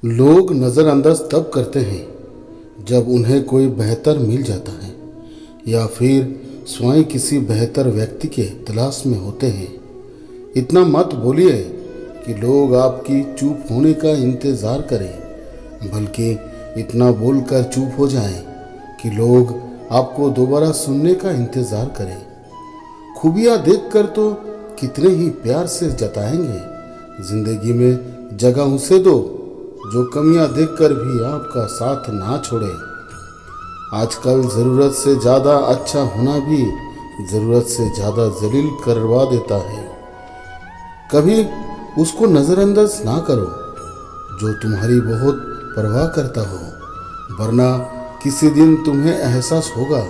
लोग नज़रअंदाज तब करते हैं जब उन्हें कोई बेहतर मिल जाता है या फिर स्वयं किसी बेहतर व्यक्ति के तलाश में होते हैं। इतना मत बोलिए कि लोग आपकी चुप होने का इंतज़ार करें, बल्कि इतना बोलकर चुप हो जाएं कि लोग आपको दोबारा सुनने का इंतज़ार करें। खूबियाँ देखकर तो कितने ही प्यार से जताएंगे। ज़िंदगी में जगह उसे दो जो कमियां देखकर भी आपका साथ ना छोड़े। आजकल ज़रूरत से ज़्यादा अच्छा होना भी ज़रूरत से ज़्यादा जलील करवा देता है। कभी उसको नज़रअंदाज ना करो जो तुम्हारी बहुत परवाह करता हो, वरना किसी दिन तुम्हें एहसास होगा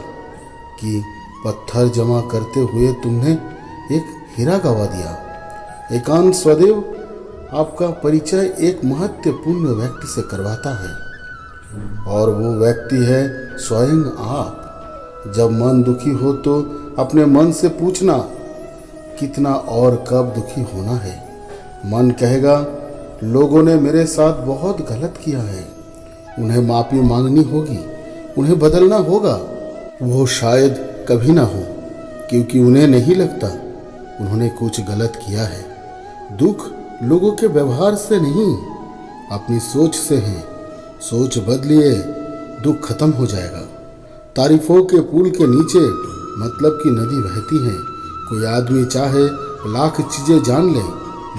कि पत्थर जमा करते हुए तुमने एक हीरा गंवा दिया। एकांत स्वदेव आपका परिचय एक महत्वपूर्ण व्यक्ति से करवाता है, और वो व्यक्ति है स्वयं आप। जब मन दुखी हो तो अपने मन से पूछना कितना और कब दुखी होना है। मन कहेगा लोगों ने मेरे साथ बहुत गलत किया है, उन्हें माफ़ी मांगनी होगी, उन्हें बदलना होगा। वो शायद कभी ना हो, क्योंकि उन्हें नहीं लगता उन्होंने कुछ गलत किया है। दुख लोगों के व्यवहार से नहीं, अपनी सोच से है। सोच बदलिए, दुख खत्म हो जाएगा। तारीफों के पुल के नीचे मतलब की नदी बहती है। कोई आदमी चाहे लाख चीज़ें जान ले,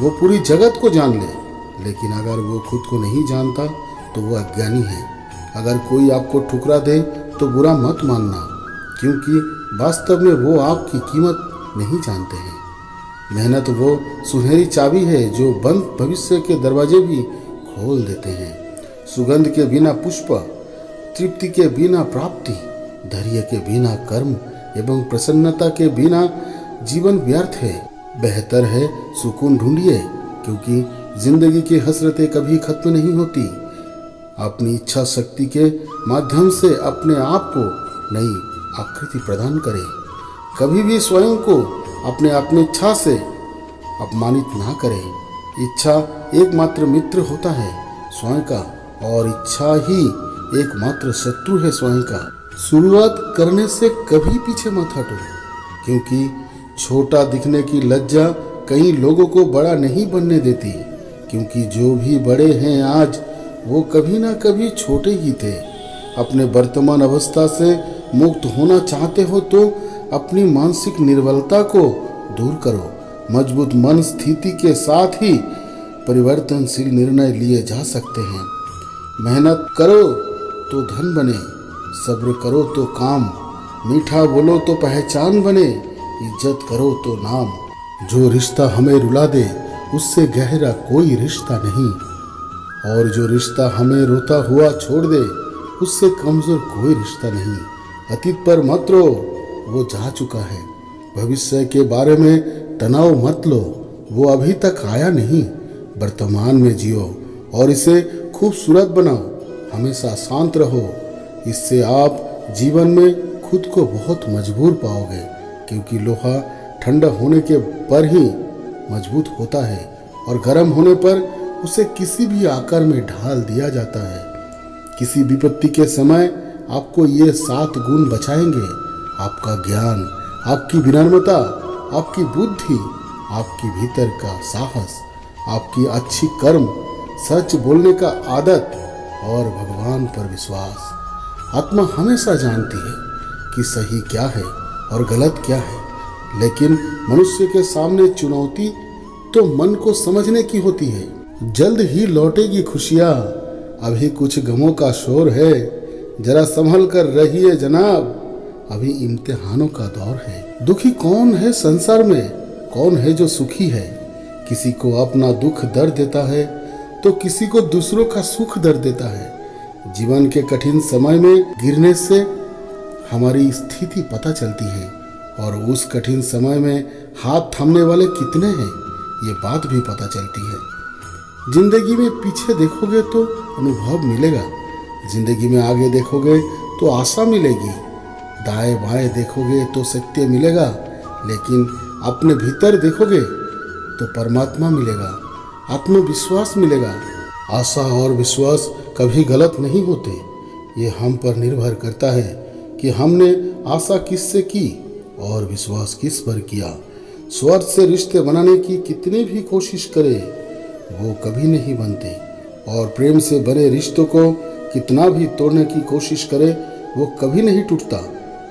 वो पूरी जगत को जान ले, लेकिन अगर वो खुद को नहीं जानता तो वो अज्ञानी है। अगर कोई आपको ठुकरा दे तो बुरा मत मानना, क्योंकि वास्तव में वो आपकी कीमत नहीं जानते हैं। मेहनत वो सुनहरी चाबी है जो बंद भविष्य के दरवाजे भी खोल देते हैं। सुगंध के बिना पुष्प, तृप्ति के बिना प्राप्ति, धैर्य के बिना कर्म एवं प्रसन्नता के बिना जीवन व्यर्थ है। बेहतर है सुकून ढूंढिए, क्योंकि जिंदगी की हसरतें कभी खत्म नहीं होती। अपनी इच्छा शक्ति के माध्यम से अपने आप को नई आकृति प्रदान करें। कभी भी स्वयं को अपने आत्मेच्छा से अपमानित ना करें। इच्छा एकमात्र मित्र होता है स्वयं का, और इच्छा ही एकमात्र शत्रु है स्वयं का। शुरुआत करने से कभी पीछे मत हटो, क्योंकि छोटा दिखने की लज्जा कई लोगों को बड़ा नहीं बनने देती। क्योंकि जो भी बड़े हैं आज, वो कभी ना कभी छोटे ही थे। अपने वर्तमान अवस्था से मुक्त होना चाहते हो तो अपनी मानसिक निर्बलता को दूर करो। मजबूत मन स्थिति के साथ ही परिवर्तनशील निर्णय लिए जा सकते हैं। मेहनत करो तो धन बने, सब्र करो तो काम, मीठा बोलो तो पहचान बने, इज्जत करो तो नाम। जो रिश्ता हमें रुला दे उससे गहरा कोई रिश्ता नहीं, और जो रिश्ता हमें रोता हुआ छोड़ दे उससे कमजोर कोई रिश्ता नहीं। अतीत पर मत रो, वो जा चुका है। भविष्य के बारे में तनाव मत लो, वो अभी तक आया नहीं। वर्तमान में जियो और इसे खूबसूरत बनाओ। हमेशा शांत रहो, इससे आप जीवन में खुद को बहुत मजबूर पाओगे, क्योंकि लोहा ठंडा होने के पर ही मजबूत होता है, और गर्म होने पर उसे किसी भी आकार में ढाल दिया जाता है। किसी विपत्ति के समय आपको ये 7 गुण बचाएंगे: आपका ज्ञान, आपकी विनम्रता, आपकी बुद्धि, आपकी भीतर का साहस, आपकी अच्छी कर्म, सच बोलने का आदत और भगवान पर विश्वास। आत्मा हमेशा जानती है कि सही क्या है और गलत क्या है, लेकिन मनुष्य के सामने चुनौती तो मन को समझने की होती है। जल्द ही लौटेगी खुशियाँ, अभी कुछ गमों का शोर है, जरा संभल कर रहिए जनाब, अभी इम्तिहानों का दौर है। दुखी कौन है संसार में, कौन है जो सुखी है? किसी को अपना दुख दर्द देता है तो किसी को दूसरों का सुख दर्द देता है। जीवन के कठिन समय में गिरने से हमारी स्थिति पता चलती है, और उस कठिन समय में हाथ थामने वाले कितने हैं ये बात भी पता चलती है। जिंदगी में पीछे देखोगे तो अनुभव मिलेगा, जिंदगी में आगे देखोगे तो आशा मिलेगी, दाएं बाएं देखोगे तो सत्य मिलेगा, लेकिन अपने भीतर देखोगे तो परमात्मा मिलेगा, आत्मविश्वास मिलेगा। आशा और विश्वास कभी गलत नहीं होते। ये हम पर निर्भर करता है कि हमने आशा किससे की और विश्वास किस पर किया। स्वार्थ से रिश्ते बनाने की कितनी भी कोशिश करे वो कभी नहीं बनते, और प्रेम से बने रिश्तों को कितना भी तोड़ने की कोशिश करे वो कभी नहीं टूटता।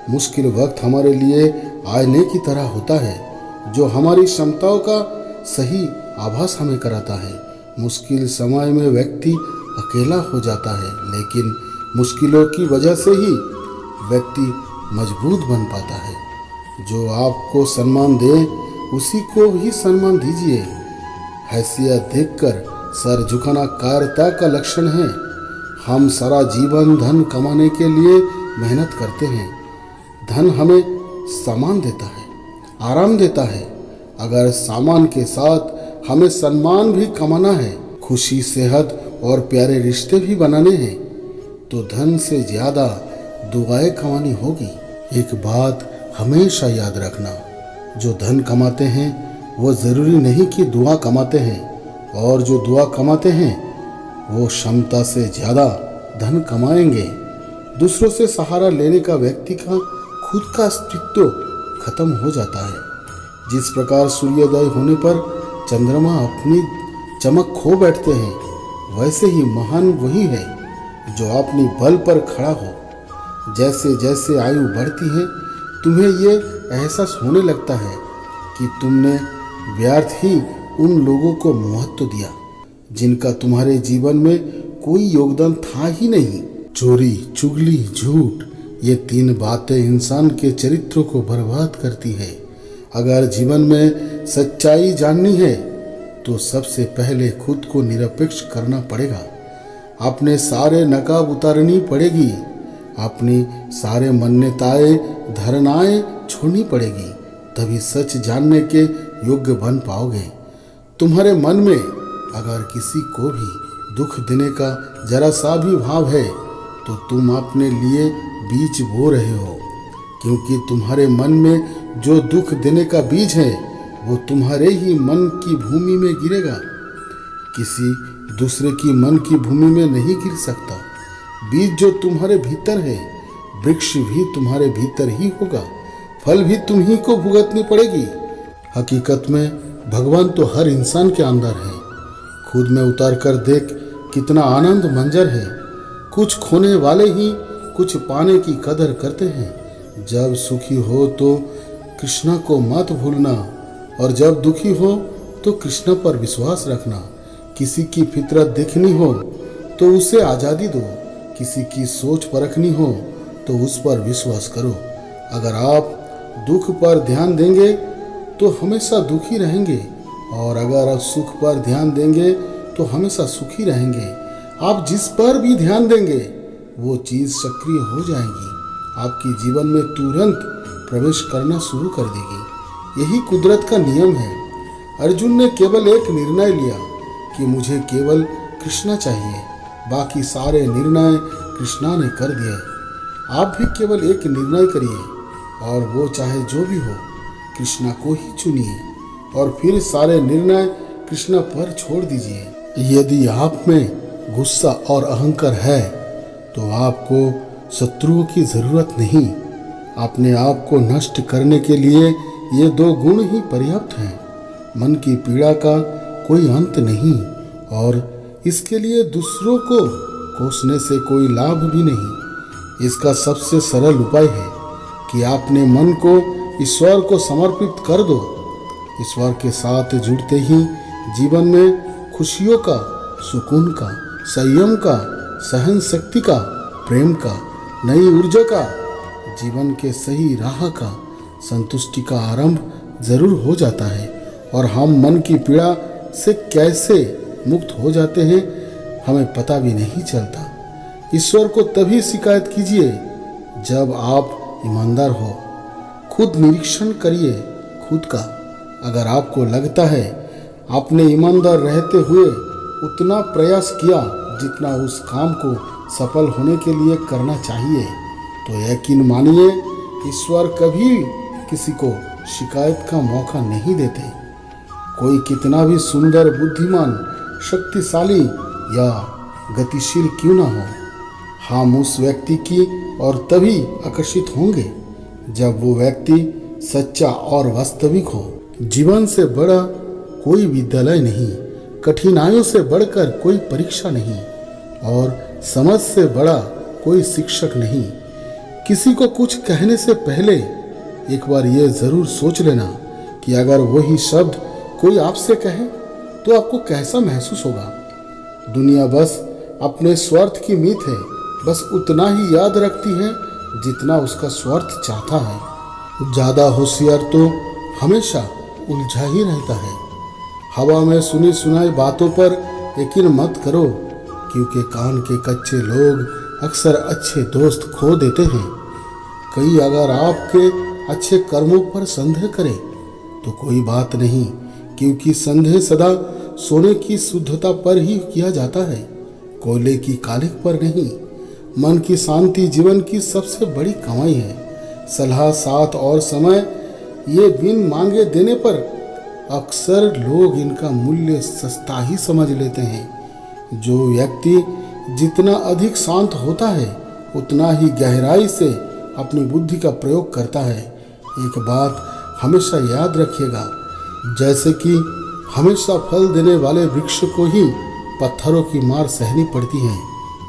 मुश्किल वक्त हमारे लिए आईने की तरह होता है जो हमारी क्षमताओं का सही आभास हमें कराता है। मुश्किल समय में व्यक्ति अकेला हो जाता है, लेकिन मुश्किलों की वजह से ही व्यक्ति मजबूत बन पाता है। जो आपको सम्मान दे उसी को ही सम्मान दीजिए। हैसियत देखकर सर झुकाना कायरता का लक्षण है। हम सारा जीवन धन कमाने के लिए मेहनत करते हैं। धन हमें सामान देता है, आराम देता है। अगर सामान के साथ हमें सम्मान भी कमाना है, खुशी, सेहत और प्यारे रिश्ते भी बनाने हैं, तो धन से ज़्यादा दुआएं कमानी होगी। एक बात हमेशा याद रखना, जो धन कमाते हैं वो ज़रूरी नहीं कि दुआ कमाते हैं, और जो दुआ कमाते हैं वो क्षमता से ज़्यादा धन कमाएंगे। दूसरों से सहारा लेने का व्यक्ति का खुद का अस्तित्व खत्म हो जाता है। जिस प्रकार सूर्योदय होने पर चंद्रमा अपनी चमक खो बैठते हैं, वैसे ही महान वही है जो अपनी बल पर खड़ा हो। जैसे जैसे आयु बढ़ती है तुम्हें ये एहसास होने लगता है कि तुमने व्यर्थ ही उन लोगों को महत्व दिया जिनका तुम्हारे जीवन में कोई योगदान था ही नहीं। चोरी, चुगली, झूठ, ये 3 बातें इंसान के चरित्र को बर्बाद करती है। अगर जीवन में सच्चाई जाननी है तो सबसे पहले खुद को निरपेक्ष करना पड़ेगा। अपने सारे नकाब उतारनी पड़ेगी, अपनी सारे मान्यताएं, धारणाएं छोड़नी पड़ेगी, तभी सच जानने के योग्य बन पाओगे। तुम्हारे मन में अगर किसी को भी दुख देने का जरा सा भी भाव है तो तुम अपने लिए बीज बो रहे हो, क्योंकि तुम्हारे मन में जो दुख देने का बीज है वो तुम्हारे ही मन की भूमि में गिरेगा, किसी दूसरे की मन की भूमि में नहीं गिर सकता। बीज जो तुम्हारे भीतर है, वृक्ष भी तुम्हारे भीतर ही होगा, फल भी तुम ही को भुगतनी पड़ेगी। हकीकत में भगवान तो हर इंसान के अंदर है। खुद में उतार कर देख कितना आनंद मंजर है। कुछ खोने वाले ही कुछ पाने की कदर करते हैं। जब सुखी हो तो कृष्णा को मत भूलना, और जब दुखी हो तो कृष्णा पर विश्वास रखना। किसी की फितरत देखनी हो तो उसे आज़ादी दो, किसी की सोच परखनी हो तो उस पर विश्वास करो। अगर आप दुख पर ध्यान देंगे तो हमेशा दुखी रहेंगे, और अगर आप सुख पर ध्यान देंगे तो हमेशा सुखी रहेंगे। आप जिस पर भी ध्यान देंगे वो चीज़ सक्रिय हो जाएगी, आपके जीवन में तुरंत प्रवेश करना शुरू कर देगी। यही कुदरत का नियम है। अर्जुन ने केवल एक निर्णय लिया कि मुझे केवल कृष्णा चाहिए, बाकी सारे निर्णय कृष्णा ने कर दिए। आप भी केवल एक निर्णय करिए, और वो चाहे जो भी हो, कृष्णा को ही चुनिए, और फिर सारे निर्णय कृष्णा पर छोड़ दीजिए। यदि आप में गुस्सा और अहंकार है तो आपको शत्रुओं की ज़रूरत नहीं। अपने आप को नष्ट करने के लिए ये 2 गुण ही पर्याप्त हैं। मन की पीड़ा का कोई अंत नहीं, और इसके लिए दूसरों को कोसने से कोई लाभ भी नहीं। इसका सबसे सरल उपाय है कि अपने मन को ईश्वर को समर्पित कर दो। ईश्वर के साथ जुड़ते ही जीवन में खुशियों का, सुकून का, संयम का, सहन शक्ति का, प्रेम का, नई ऊर्जा का, जीवन के सही राह का, संतुष्टि का आरंभ जरूर हो जाता है। और हम मन की पीड़ा से कैसे मुक्त हो जाते हैं हमें पता भी नहीं चलता। ईश्वर को तभी शिकायत कीजिए जब आप ईमानदार हो। खुद निरीक्षण करिए खुद का। अगर आपको लगता है आपने ईमानदार रहते हुए उतना प्रयास किया जितना उस काम को सफल होने के लिए करना चाहिए, तो यकीन मानिए ईश्वर कभी किसी को शिकायत का मौका नहीं देते। कोई कितना भी सुंदर, बुद्धिमान, शक्तिशाली या गतिशील क्यों ना हो, हम उस व्यक्ति की और तभी आकर्षित होंगे जब वो व्यक्ति सच्चा और वास्तविक हो। जीवन से बड़ा कोई विद्यालय नहीं, कठिनाइयों से बढ़कर कोई परीक्षा नहीं और समझ से बड़ा कोई शिक्षक नहीं। किसी को कुछ कहने से पहले एक बार ये जरूर सोच लेना कि अगर वही शब्द कोई आपसे कहे तो आपको कैसा महसूस होगा। दुनिया बस अपने स्वार्थ की मीत है, बस उतना ही याद रखती है जितना उसका स्वार्थ चाहता है। ज्यादा होशियार तो हमेशा उलझा ही रहता है। हवा में सुनी सुनाई बातों पर यकीन मत करो, क्योंकि कान के कच्चे लोग अक्सर अच्छे दोस्त खो देते हैं। कई अगर आपके अच्छे कर्मों पर संदेह करे तो कोई बात नहीं, क्योंकि संदेह सदा सोने की शुद्धता पर ही किया जाता है, कोयले की कालिक पर नहीं। मन की शांति जीवन की सबसे बड़ी कमाई है। सलाह, साथ और समय ये बिन मांगे देने पर अक्सर लोग इनका मूल्य सस्ता ही समझ लेते हैं। जो व्यक्ति जितना अधिक शांत होता है उतना ही गहराई से अपनी बुद्धि का प्रयोग करता है। एक बात हमेशा याद रखिएगा, जैसे कि हमेशा फल देने वाले वृक्ष को ही पत्थरों की मार सहनी पड़ती है,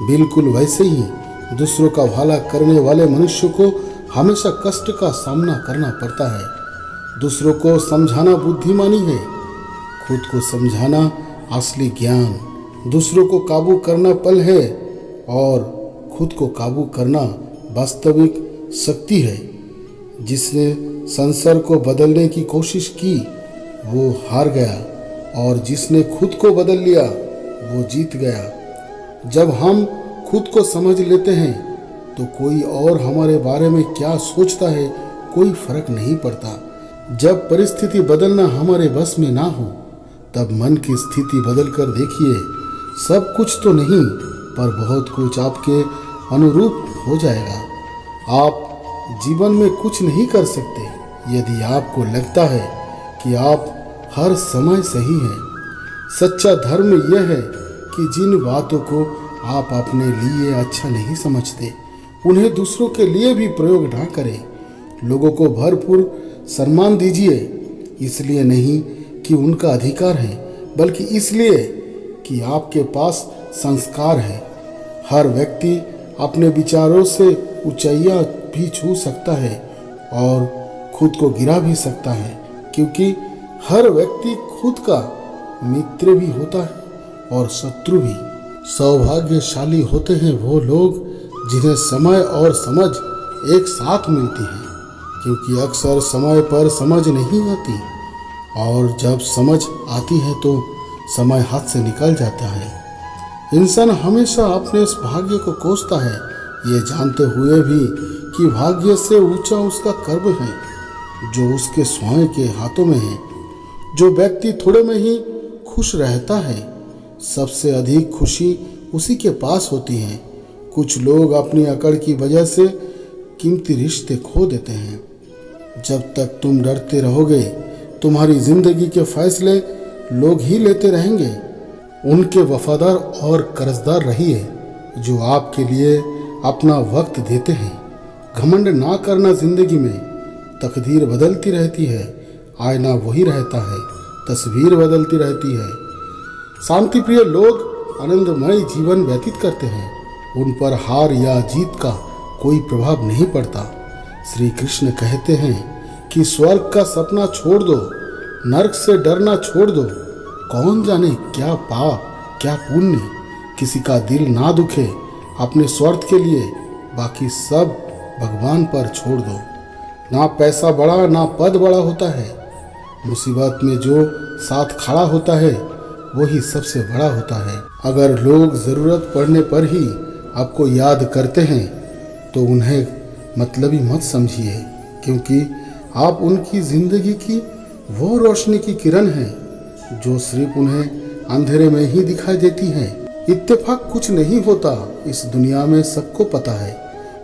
बिल्कुल वैसे ही दूसरों का भला करने वाले मनुष्य को हमेशा कष्ट का सामना करना पड़ता है। दूसरों को समझाना बुद्धिमानी है, खुद को समझाना असली ज्ञान। दूसरों को काबू करना पल है और खुद को काबू करना वास्तविक शक्ति है। जिसने संसार को बदलने की कोशिश की वो हार गया और जिसने खुद को बदल लिया वो जीत गया। जब हम खुद को समझ लेते हैं तो कोई और हमारे बारे में क्या सोचता है कोई फर्क नहीं पड़ता। जब परिस्थिति बदलना हमारे बस में ना हो तब मन की स्थिति बदल कर देखिए। सब कुछ तो नहीं पर बहुत कुछ आपके अनुरूप हो जाएगा। आप जीवन में कुछ नहीं कर सकते यदि आपको लगता है कि आप हर समय सही हैं। सच्चा धर्म यह है कि जिन बातों को आप अपने लिए अच्छा नहीं समझते उन्हें दूसरों के लिए भी प्रयोग ना करें। लोगों को भरपूर सम्मान दीजिए, इसलिए नहीं कि उनका अधिकार है बल्कि इसलिए कि आपके पास संस्कार है। हर व्यक्ति अपने विचारों से ऊंचाइयां भी छू सकता है और खुद को गिरा भी सकता है, क्योंकि हर व्यक्ति खुद का मित्र भी होता है और शत्रु भी। सौभाग्यशाली होते हैं वो लोग जिन्हें समय और समझ एक साथ मिलती है, क्योंकि अक्सर समय पर समझ नहीं आती और जब समझ आती है तो समय हाथ से निकल जाता है। इंसान हमेशा अपने इस भाग्य को कोसता है, ये जानते हुए भी कि भाग्य से ऊंचा उसका कर्म है जो उसके स्वयं के हाथों में है। जो व्यक्ति थोड़े में ही खुश रहता है सबसे अधिक खुशी उसी के पास होती है। कुछ लोग अपनी अकड़ की वजह से कीमती रिश्ते खो देते हैं। जब तक तुम डरते रहोगे तुम्हारी जिंदगी के फैसले लोग ही लेते रहेंगे। उनके वफादार और कर्जदार रहिए जो आपके लिए अपना वक्त देते हैं। घमंड ना करना, जिंदगी में तकदीर बदलती रहती है, आईना वही रहता है, तस्वीर बदलती रहती है। शांति प्रिय लोग आनंदमय जीवन व्यतीत करते हैं, उन पर हार या जीत का कोई प्रभाव नहीं पड़ता। श्री कृष्ण कहते हैं कि स्वर्ग का सपना छोड़ दो, नरक से डरना छोड़ दो। कौन जाने क्या पाप क्या पुण्य, किसी का दिल ना दुखे अपने स्वार्थ के लिए, बाकी सब भगवान पर छोड़ दो। ना पैसा बड़ा ना पद बड़ा होता है, मुसीबत में जो साथ खड़ा होता है वही सबसे बड़ा होता है। अगर लोग ज़रूरत पड़ने पर ही आपको याद करते हैं तो उन्हें मतलबी मत समझिए, क्योंकि आप उनकी ज़िंदगी की वो रोशनी की किरण हैं जो सिर्फ उन्हें अंधेरे में ही दिखाई देती है। इत्तेफाक कुछ नहीं होता, इस दुनिया में सबको पता है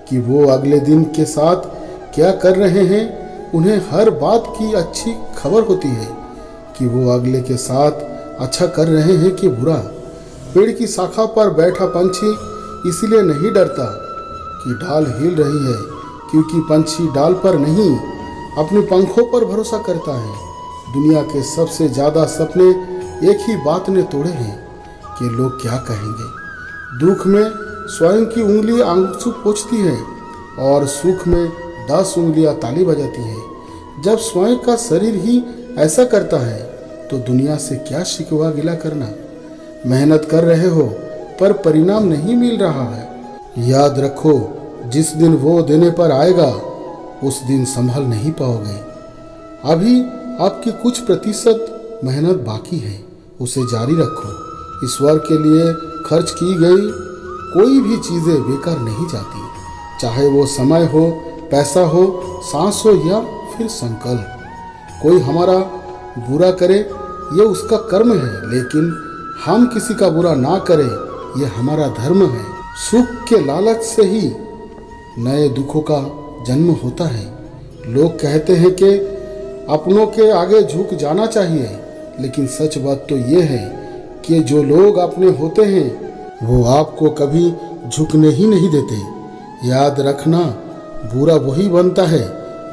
कि वो अगले दिन के साथ क्या कर रहे हैं। उन्हें हर बात की अच्छी खबर होती है कि वो अगले के साथ अच्छा कर रहे हैं कि बुरा। पेड़ की शाखा पर बैठा पंछी इसलिए नहीं डरता कि डाल हिल रही है, क्योंकि पंछी डाल पर नहीं अपने पंखों पर भरोसा करता है। दुनिया के सबसे ज़्यादा सपने एक ही बात ने तोड़े हैं कि लोग क्या कहेंगे। दुख में स्वयं की उंगली आंसू पोंछती है और सुख में 10 उंगलियां ताली बजाती है। जब स्वयं का शरीर ही ऐसा करता है तो दुनिया से क्या शिकवा गिला करना। मेहनत कर रहे हो पर परिणाम नहीं मिल रहा है, याद रखो जिस दिन वो देने पर आएगा उस दिन संभल नहीं पाओगे। अभी आपकी कुछ प्रतिशत मेहनत बाकी है, उसे जारी रखो। ईश्वर के लिए खर्च की गई कोई भी चीज़ें बेकार नहीं जाती, चाहे वो समय हो, पैसा हो, सांस हो या फिर संकल्प। कोई हमारा बुरा करे ये उसका कर्म है, लेकिन हम किसी का बुरा ना करें ये हमारा धर्म है। सुख के लालच से ही नए दुखों का जन्म होता है। लोग कहते हैं कि अपनों के आगे झुक जाना चाहिए, लेकिन सच बात तो ये है कि जो लोग अपने होते हैं वो आपको कभी झुकने ही नहीं देते। याद रखना, बुरा वही बनता है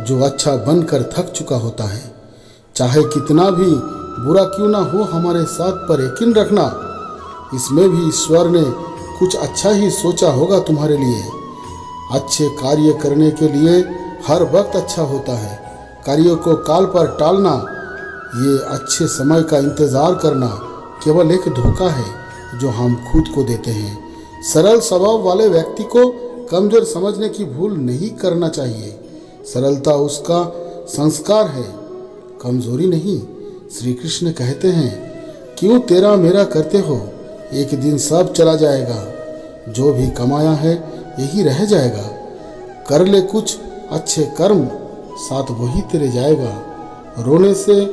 जो अच्छा बनकर थक चुका होता है। चाहे कितना भी बुरा क्यों ना हो हमारे साथ, पर यकीन रखना इसमें भी ईश्वर ने कुछ अच्छा ही सोचा होगा तुम्हारे लिए। अच्छे कार्य करने के लिए हर वक्त अच्छा होता है। कार्यों को काल पर टालना, ये अच्छे समय का इंतज़ार करना केवल एक धोखा है जो हम खुद को देते हैं। सरल स्वभाव वाले व्यक्ति को कमजोर समझने की भूल नहीं करना चाहिए। सरलता उसका संस्कार है, कमजोरी नहीं। श्री कृष्ण कहते हैं, क्यों तेरा मेरा करते हो, एक दिन सब चला जाएगा। जो भी कमाया है यही रह जाएगा। कर ले कुछ अच्छे कर्म, साथ वही तेरे जाएगा। रोने से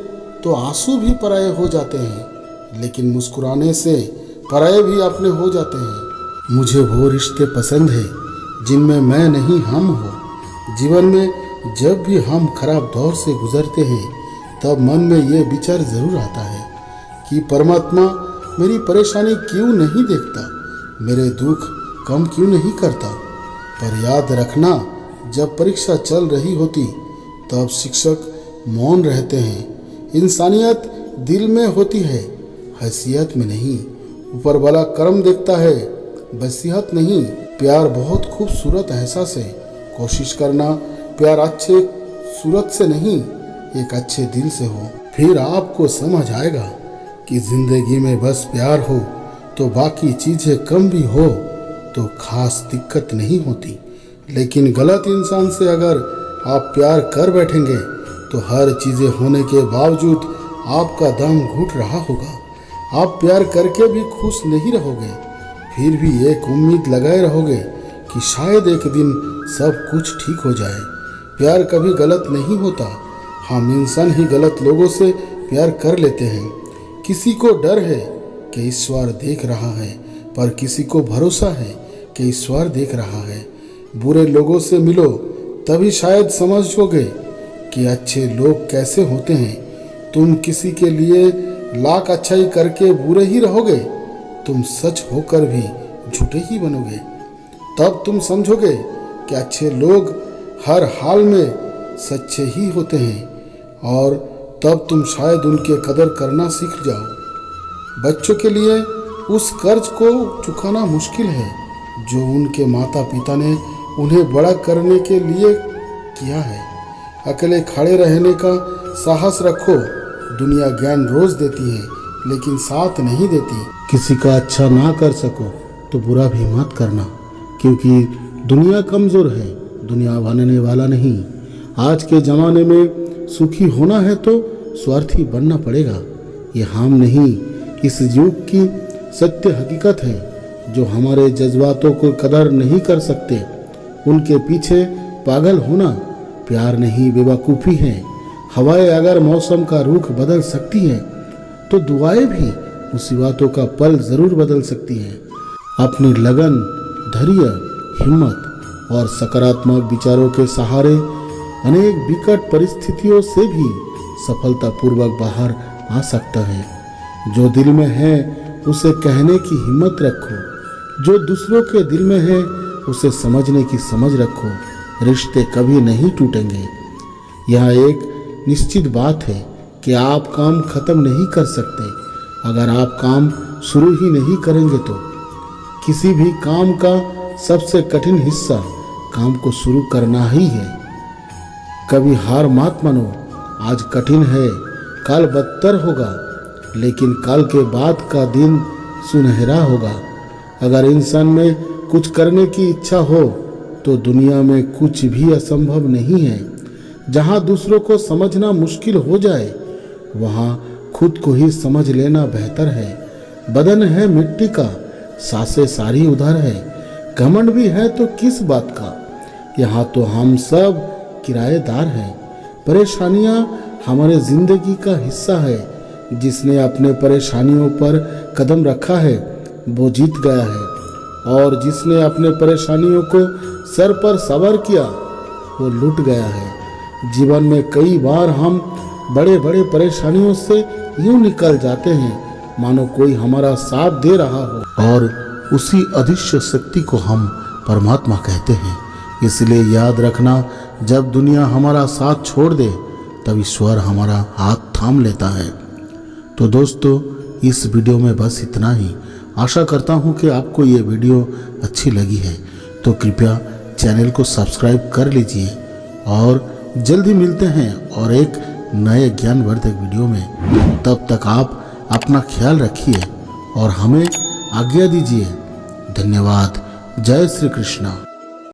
तो आंसू भी पराये हो जाते हैं, लेकिन मुस्कुराने से पराये भी अपने हो जाते हैं। मुझे वो रिश्ते पसंद है जिनमें मैं नहीं हम हो। जीवन में जब भी हम खराब दौर से गुजरते हैं तब मन में ये विचार ज़रूर आता है कि परमात्मा मेरी परेशानी क्यों नहीं देखता, मेरे दुख कम क्यों नहीं करता। पर याद रखना, जब परीक्षा चल रही होती तब शिक्षक मौन रहते हैं। इंसानियत दिल में होती है, हैसियत में नहीं। ऊपर वाला कर्म देखता है, वसीयत नहीं। प्यार बहुत खूबसूरत एहसास है। कोशिश करना प्यार अच्छे सूरत से नहीं, एक अच्छे दिल से हो। फिर आपको समझ आएगा कि जिंदगी में बस प्यार हो तो बाकी चीज़ें कम भी हो तो खास दिक्कत नहीं होती। लेकिन गलत इंसान से अगर आप प्यार कर बैठेंगे तो हर चीज़ें होने के बावजूद आपका दम घुट रहा होगा। आप प्यार करके भी खुश नहीं रहोगे, फिर भी एक उम्मीद लगाए रहोगे कि शायद एक दिन सब कुछ ठीक हो जाए। प्यार कभी गलत नहीं होता, हम इंसान ही गलत लोगों से प्यार कर लेते हैं। किसी को डर है कि ईश्वर देख रहा है, पर किसी को भरोसा है कि ईश्वर देख रहा है। बुरे लोगों से मिलो तभी शायद समझोगे कि अच्छे लोग कैसे होते हैं। तुम किसी के लिए लाख अच्छाई करके बुरे ही रहोगे, तुम सच होकर भी झूठे ही बनोगे। तब तुम समझोगे कि अच्छे लोग हर हाल में सच्चे ही होते हैं, और तब तुम शायद उनके कदर करना सीख जाओ। बच्चों के लिए उस कर्ज को चुकाना मुश्किल है जो उनके माता पिता ने उन्हें बड़ा करने के लिए किया है। अकेले खड़े रहने का साहस रखो। दुनिया ज्ञान रोज देती है लेकिन साथ नहीं देती। किसी का अच्छा ना कर सको तो बुरा भी मत करना, क्योंकि दुनिया कमज़ोर है, दुनिया बनने वाला नहीं। आज के ज़माने में सुखी होना है तो स्वार्थी बनना पड़ेगा। ये हम नहीं, इस युग की सत्य हकीकत है। जो हमारे जज्बातों को कदर नहीं कर सकते उनके पीछे पागल होना प्यार नहीं, बेवकूफ़ी है। हवाएं अगर मौसम का रुख बदल सकती हैं तो दुआएं भी मुसीबतों का पल ज़रूर बदल सकती हैं। अपनी लगन, धैर्य, हिम्मत और सकारात्मक विचारों के सहारे अनेक विकट परिस्थितियों से भी सफलतापूर्वक बाहर आ सकता है। जो दिल में है उसे कहने की हिम्मत रखो। जो दूसरों के दिल में है उसे समझने की समझ रखो। रिश्ते कभी नहीं टूटेंगे। यह एक निश्चित बात है कि आप काम खत्म नहीं कर सकते अगर आप काम शुरू ही नहीं करेंगे तो। किसी भी काम का सबसे कठिन हिस्सा काम को शुरू करना ही है। कभी हार मत मानो। आज कठिन है, कल बदतर होगा, लेकिन कल के बाद का दिन सुनहरा होगा। अगर इंसान में कुछ करने की इच्छा हो तो दुनिया में कुछ भी असंभव नहीं है। जहाँ दूसरों को समझना मुश्किल हो जाए वहाँ खुद को ही समझ लेना बेहतर है। बदन है मिट्टी का, सांसें सारी उधर है। घमंड भी है तो किस बात का, यहाँ तो हम सब किराएदार हैं। परेशानियाँ हमारे जिंदगी का हिस्सा है। जिसने अपने परेशानियों पर कदम रखा है वो जीत गया है, और जिसने अपने परेशानियों को सर पर सवार किया वो लूट गया है। जीवन में कई बार हम बड़े बड़े परेशानियों से यूं निकल जाते हैं मानो कोई हमारा साथ दे रहा हो, और उसी अदृश्य शक्ति को हम परमात्मा कहते हैं। इसलिए याद रखना, जब दुनिया हमारा साथ छोड़ दे तब ईश्वर हमारा हाथ थाम लेता है। तो दोस्तों, इस वीडियो में बस इतना ही। आशा करता हूँ कि आपको ये वीडियो अच्छी लगी है, तो कृपया चैनल को सब्सक्राइब कर लीजिए और जल्दी मिलते हैं और एक नए ज्ञानवर्धक वीडियो में। तब तक आप अपना ख्याल रखिए और हमें आज्ञा दीजिए। धन्यवाद। जय श्री कृष्ण।